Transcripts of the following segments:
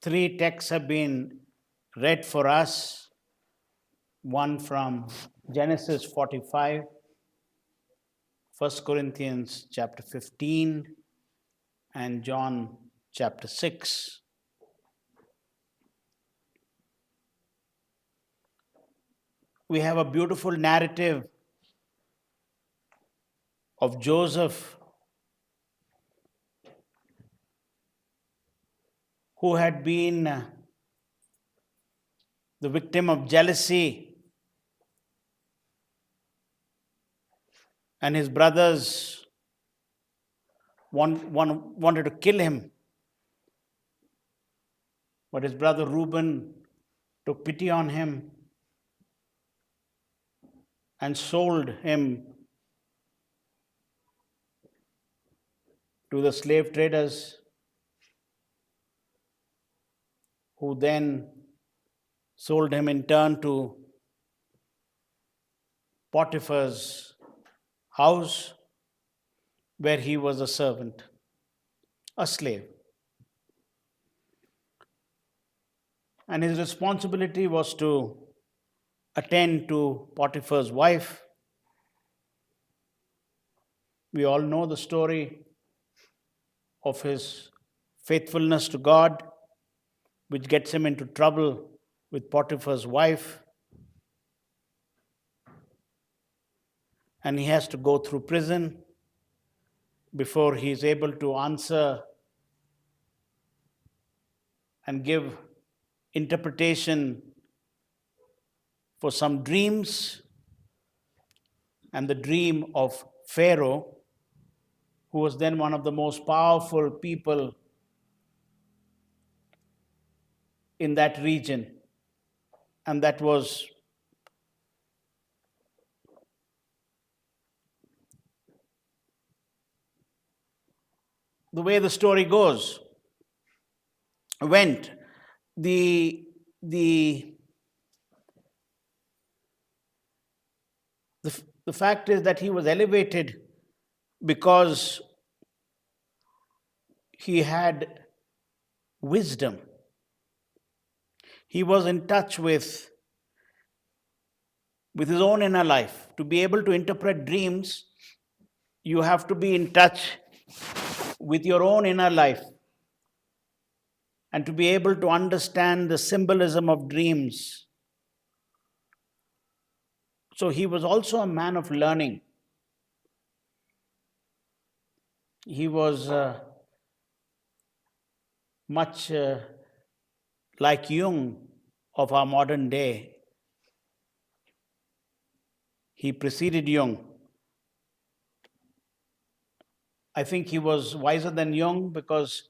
Three texts have been read for us, one from Genesis 45, 1 Corinthians chapter 15, and John chapter 6. We have a beautiful narrative of Joseph, who had been the victim of jealousy, and his brothers wanted to kill him. But his brother Reuben took pity on him and sold him to the slave traders, who then sold him in turn to Potiphar's house, where he was a servant, a slave. And his responsibility was to attend to Potiphar's wife. We all know the story of his faithfulness to God, which gets him into trouble with Potiphar's wife. And he has to go through prison before he is able to answer and give interpretation for some dreams, and the dream of Pharaoh, who was then one of the most powerful people in that region. And that was the way the story went. The fact is that he was elevated because he had wisdom. He was in touch with his own inner life. To be able to interpret dreams, you have to be in touch with your own inner life and to be able to understand the symbolism of dreams. So he was also a man of learning. He was much like Jung of our modern day. He preceded Jung. I think he was wiser than Jung because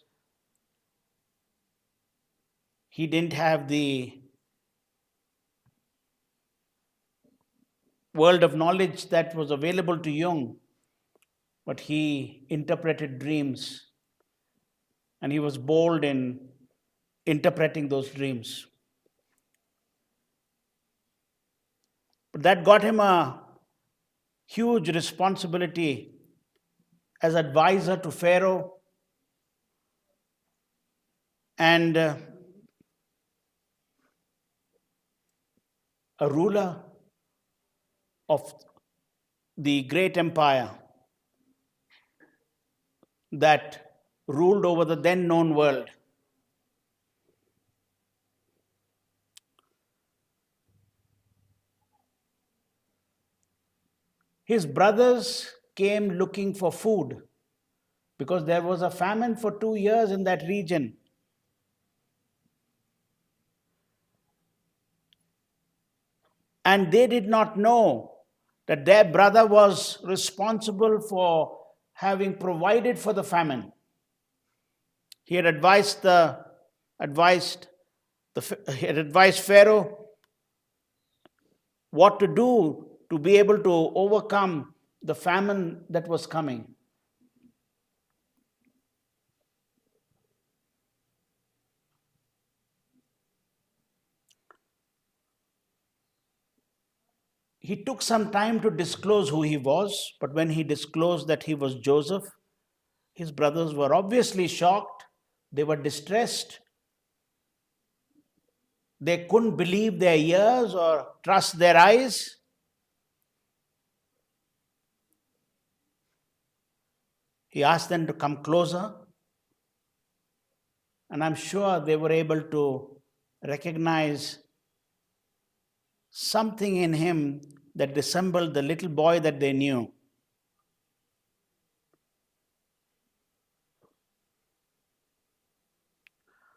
he didn't have the world of knowledge that was available to Jung, but he interpreted dreams, and he was bold in interpreting those dreams. But that got him a huge responsibility as advisor to Pharaoh and a ruler of the great empire that ruled over the then known world. His brothers came looking for food because there was a famine for 2 years in that region. And they did not know that their brother was responsible for having provided for the famine. He had advised Pharaoh what to do to be able to overcome the famine that was coming. He took some time to disclose who he was, but when he disclosed that he was Joseph, his brothers were obviously shocked. They were distressed. They couldn't believe their ears or trust their eyes. He asked them to come closer, and I'm sure they were able to recognize something in him that resembled the little boy that they knew.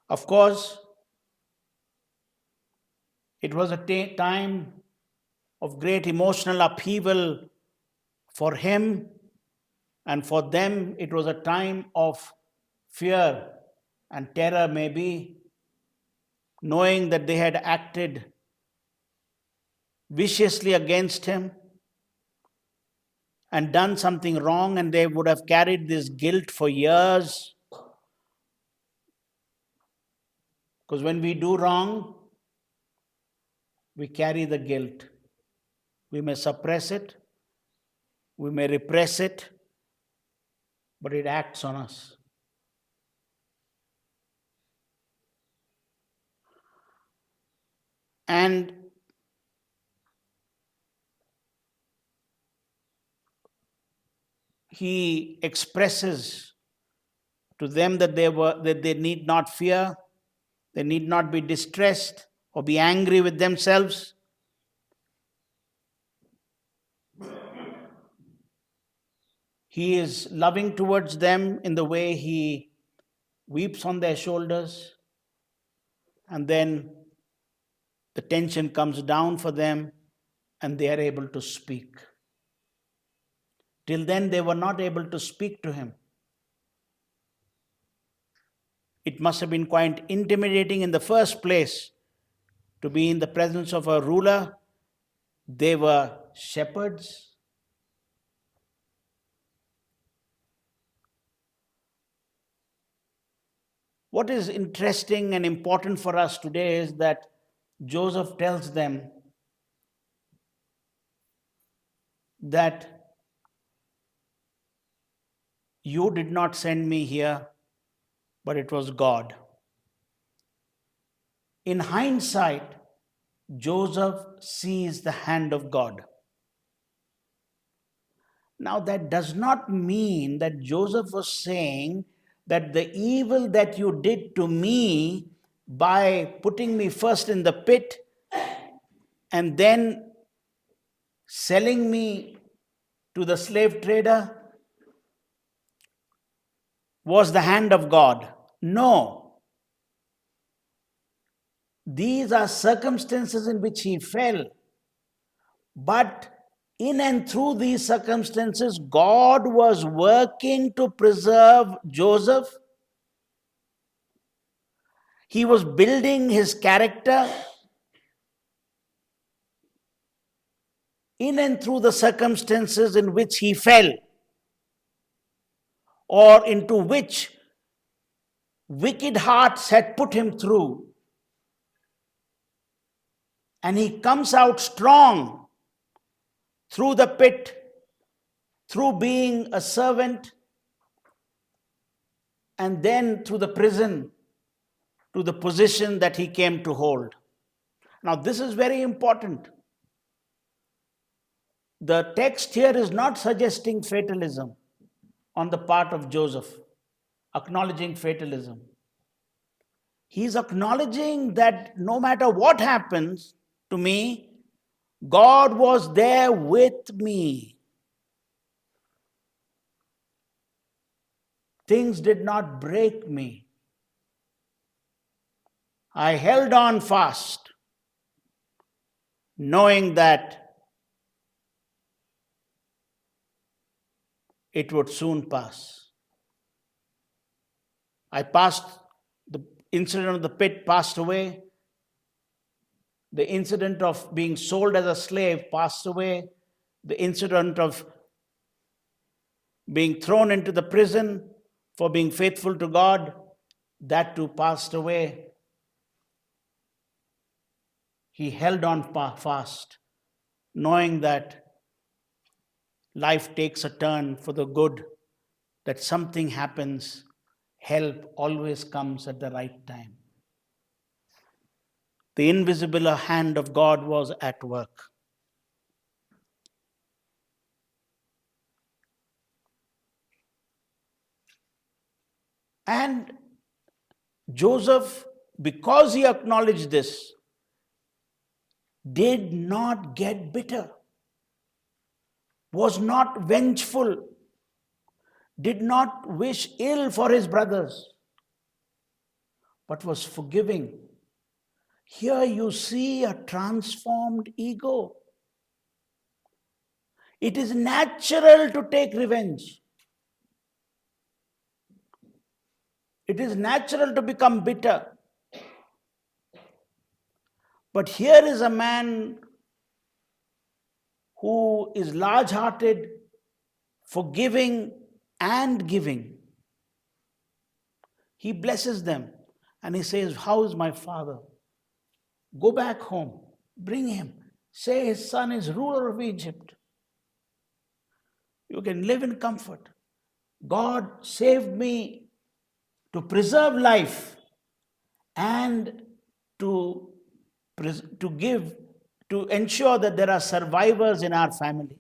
Of course, it was a time of great emotional upheaval for him, and for them it was a time of fear and terror, maybe, knowing that they had acted viciously against him and done something wrong, and they would have carried this guilt for years. Because when we do wrong, we carry the guilt. We may suppress it, we may repress it, but it acts on us. And he expresses to them that they need not fear, they need not be distressed or be angry with themselves. He is loving towards them in the way he weeps on their shoulders, and then the tension comes down for them and they are able to speak. Till then, they were not able to speak to him. It must have been quite intimidating in the first place to be in the presence of a ruler. They were shepherds. What is interesting and important for us today is that Joseph tells them that you did not send me here, but it was God. In hindsight, Joseph sees the hand of God. Now, that does not mean that Joseph was saying that the evil that you did to me by putting me first in the pit and then selling me to the slave trader was the hand of God. No. These are circumstances in which he fell. But in and through these circumstances, God was working to preserve Joseph. He was building his character in and through the circumstances in which he fell, or into which wicked hearts had put him through. And he comes out strong through the pit, through being a servant, and then through the prison to the position that he came to hold. Now, this is very important. The text here is not suggesting fatalism on the part of Joseph, acknowledging fatalism. He's acknowledging that no matter what happens to me, God was there with me. Things did not break me. I held on fast, knowing that it would soon pass. The incident of the pit passed away. The incident of being sold as a slave passed away. The incident of being thrown into the prison for being faithful to God, that too passed away. He held on fast, knowing that life takes a turn for the good, that something happens, help always comes at the right time. the invisible hand of God was at work. And Joseph, because he acknowledged this, did not get bitter, was not vengeful, did not wish ill for his brothers, but was forgiving. Here you see a transformed ego. It is natural to take revenge. It is natural to become bitter. But here is a man who is large hearted, forgiving, and giving. He blesses them and he says, "How is my father? Go back home, bring him. Say his son is ruler of Egypt. You can live in comfort. God saved me to preserve life and to give, to ensure that there are survivors in our family."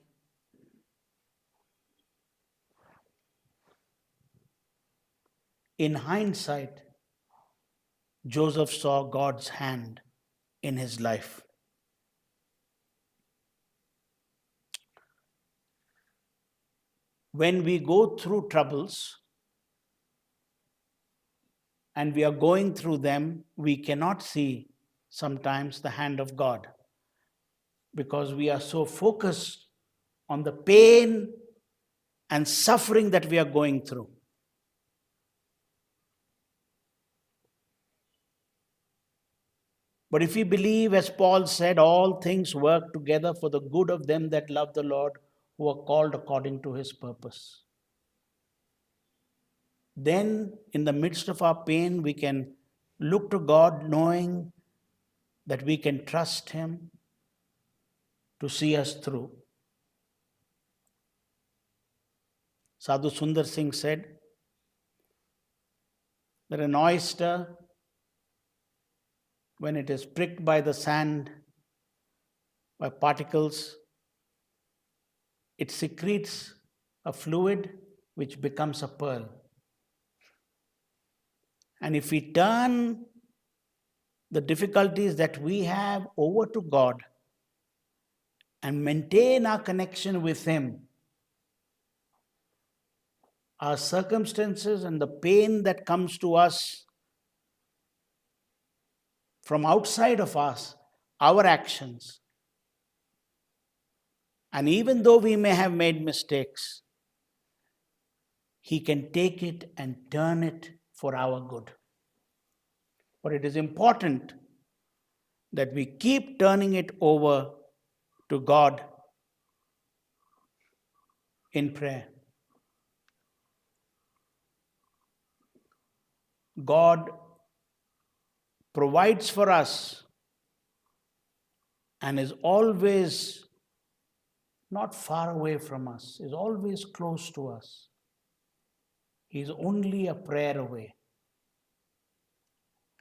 In hindsight, Joseph saw God's hand in his life. When we go through troubles and we are going through them, we cannot see sometimes the hand of God because we are so focused on the pain and suffering that we are going through. But if we believe, as Paul said, all things work together for the good of them that love the Lord, who are called according to his purpose, then in the midst of our pain, we can look to God knowing that we can trust him to see us through. Sadhu Sundar Singh said that an oyster, when it is pricked by the sand, by particles, it secretes a fluid which becomes a pearl. And if we turn the difficulties that we have over to God and maintain our connection with him, our circumstances and the pain that comes to us from outside of us, our actions, and even though we may have made mistakes, he can take it and turn it for our good. But it is important that we keep turning it over to God in prayer. God provides for us and is always not far away from us, is always close to us. He is only a prayer away.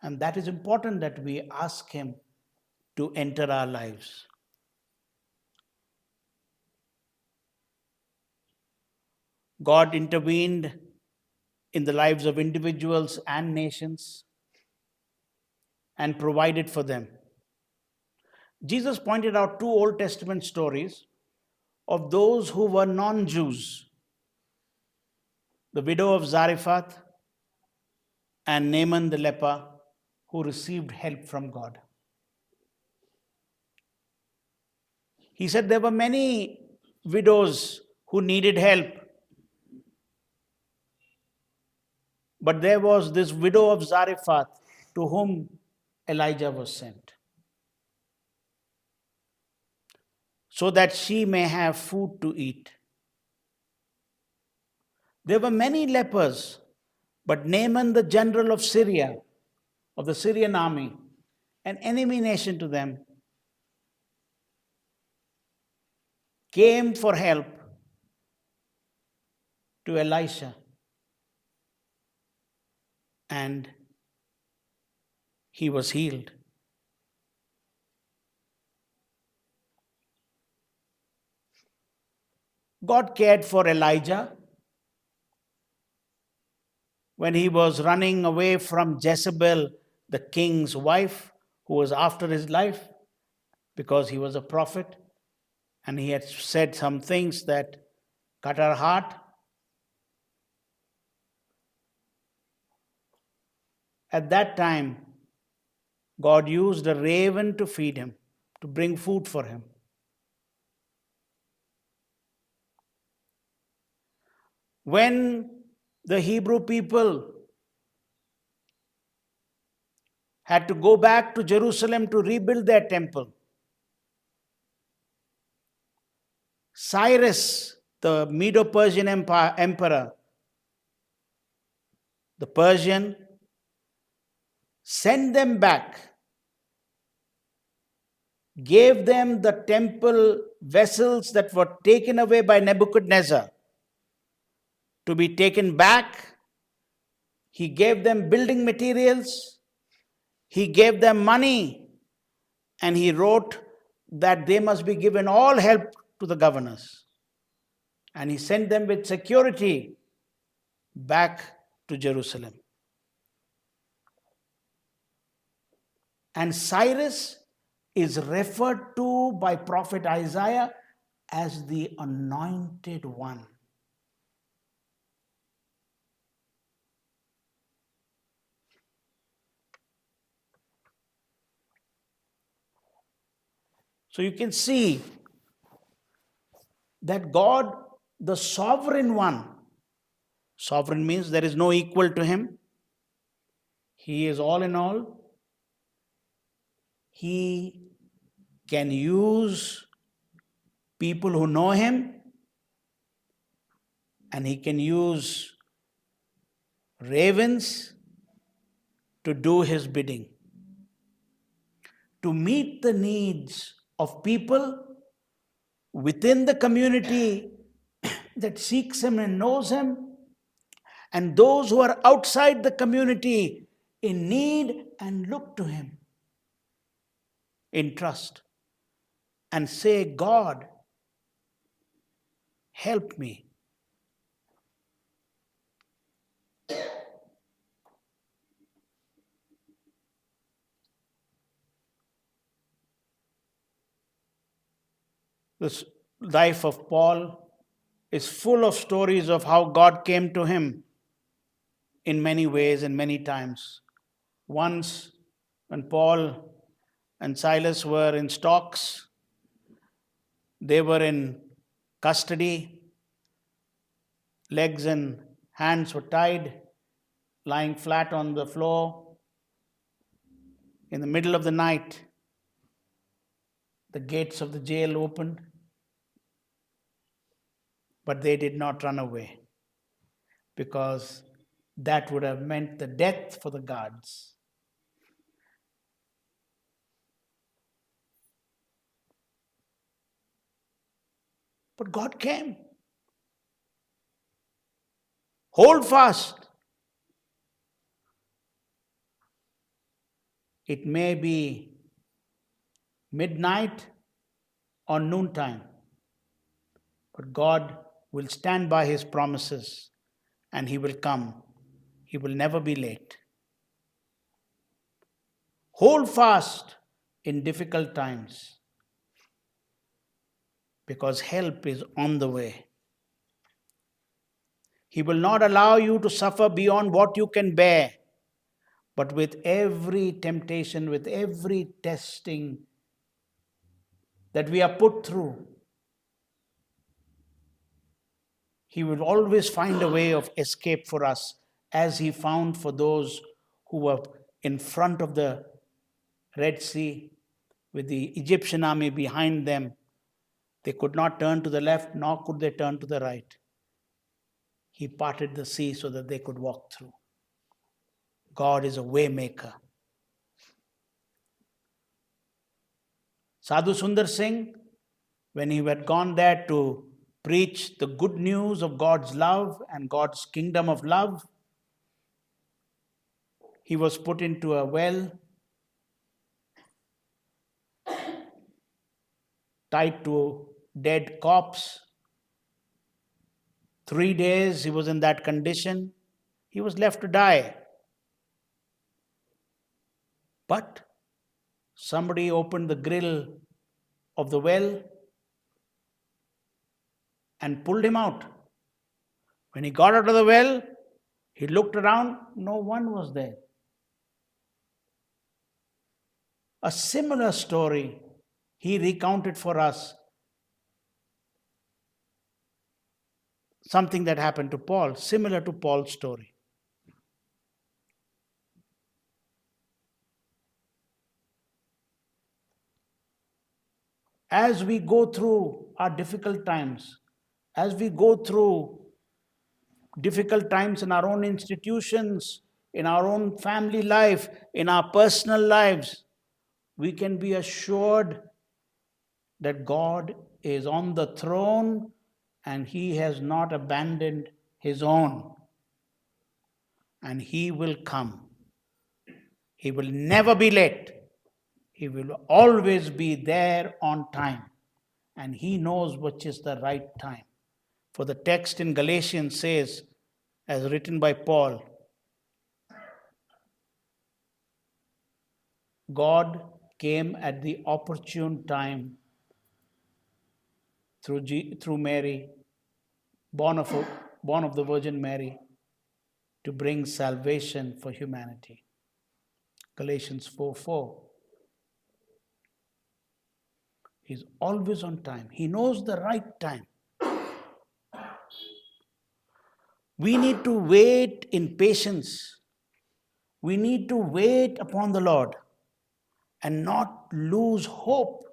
And that is important that we ask him to enter our lives. God intervened in the lives of individuals and nations and provided for them. Jesus pointed out two Old Testament stories of those who were non-Jews: the widow of Zarephath and Naaman the leper, who received help from God. He said there were many widows who needed help, but there was this widow of Zarephath to whom Elijah was sent, so that she may have food to eat. There were many lepers, but Naaman, the general of Syria, of the Syrian army, an enemy nation to them, came for help to Elisha, and he was healed. God cared for Elijah when he was running away from Jezebel, the king's wife, who was after his life because he was a prophet and he had said some things that cut her heart. At that time, God used a raven to feed him, to bring food for him. When the Hebrew people had to go back to Jerusalem to rebuild their temple, Cyrus, the Medo-Persian emperor, the Persian, sent them back, gave them the temple vessels that were taken away by Nebuchadnezzar to be taken back. He gave them building materials, he gave them money, and he wrote that they must be given all help to the governors. And he sent them with security back to Jerusalem. And Cyrus is referred to by prophet Isaiah as the anointed one. So you can see that God, the sovereign one, sovereign means there is no equal to him. He is all in all. He can use people who know him, and he can use ravens to do his bidding, to meet the needs of people within the community that seeks him and knows him, and those who are outside the community in need and look to him in trust and say, God, help me. This life of Paul is full of stories of how God came to him in many ways and many times. Once, when Paul and Silas were in stocks, they were in custody, legs and hands were tied, lying flat on the floor. In the middle of the night, the gates of the jail opened, but they did not run away because that would have meant the death for the guards. But God came. Hold fast. It may be midnight or noontime, but God will stand by his promises and he will come. He will never be late. Hold fast in difficult times because help is on the way. He will not allow you to suffer beyond what you can bear, but with every temptation, with every testing that we are put through, he will always find a way of escape for us, as he found for those who were in front of the Red Sea with the Egyptian army behind them. They could not turn to the left, nor could they turn to the right. He parted the sea so that they could walk through. God is a way maker. Sadhu Sundar Singh, when he had gone there to preach the good news of God's love and God's kingdom of love, he was put into a well, tied to a dead corpse, 3 days he was in that condition. He was left to die. But somebody opened the grill of the well and pulled him out. When he got out of the well, he looked around, no one was there. A similar story he recounted for us, something that happened to Paul, similar to Paul's story. As we go through our difficult times, as we go through difficult times in our own institutions, in our own family life, in our personal lives, we can be assured that God is on the throne and He has not abandoned His own. And He will come. He will never be late. He will always be there on time. And He knows which is the right time. For the text in Galatians says, as written by Paul, God came at the opportune time through Mary, born of the Virgin Mary, to bring salvation for humanity. Galatians 4:4. He's always on time. He knows the right time. We need to wait in patience. We need to wait upon the Lord and not lose hope,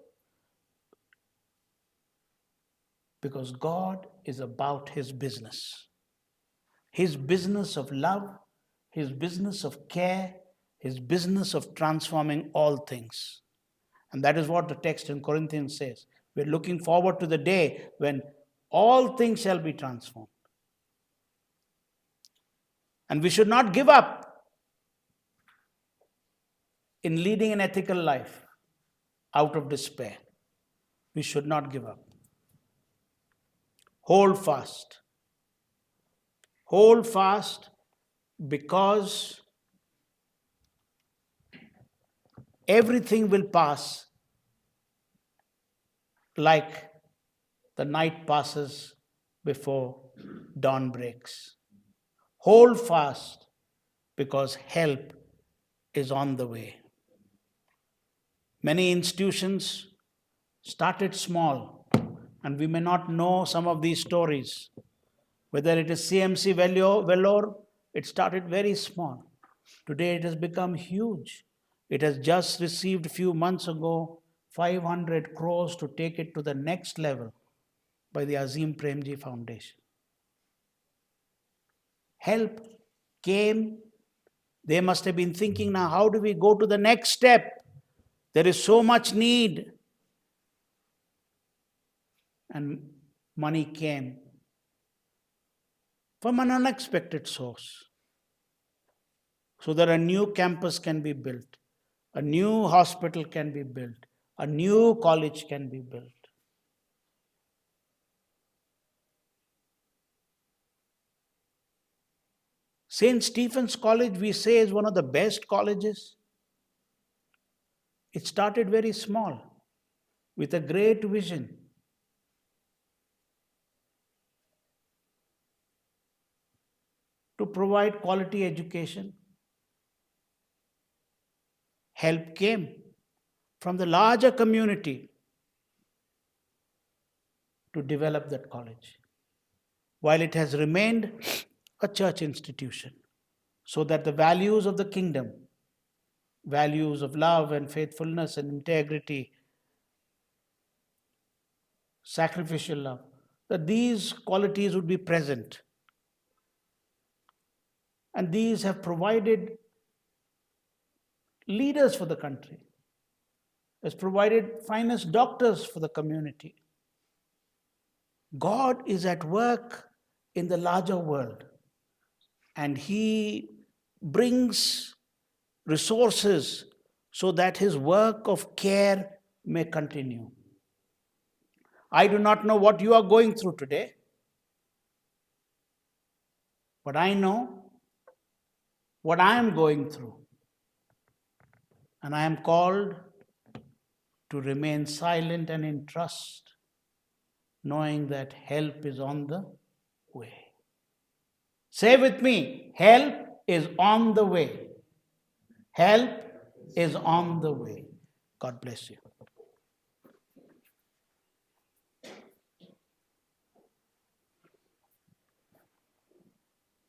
because God is about His business. His business of love, His business of care, His business of transforming all things. And that is what the text in Corinthians says. We're looking forward to the day when all things shall be transformed. And we should not give up in leading an ethical life out of despair. We should not give up. Hold fast. Hold fast, because everything will pass like the night passes before dawn breaks. Hold fast, because help is on the way. Many institutions started small, and we may not know some of these stories. Whether it is CMC Vellore, it started very small. Today it has become huge. It has just received a few months ago 500 crores to take it to the next level by the Azim Premji Foundation. Help came. They must have been thinking, now how do we go to the next step? There is so much need. And money came from an unexpected source, so that a new campus can be built, a new hospital can be built, a new college can be built. St. Stephen's College, we say, is one of the best colleges. It started very small with a great vision. To provide quality education. Help came from the larger community to develop that college, while it has remained a church institution, so that the values of the kingdom, values of love and faithfulness and integrity, sacrificial love, that these qualities would be present. And these have provided leaders for the country, has provided finest doctors for the community. God is at work in the larger world, and He brings resources so that His work of care may continue. I do not know what you are going through today. But I know what I am going through. And I am called to remain silent and in trust, knowing that help is on the way. Say with me, help is on the way. Help is on the way. God bless you.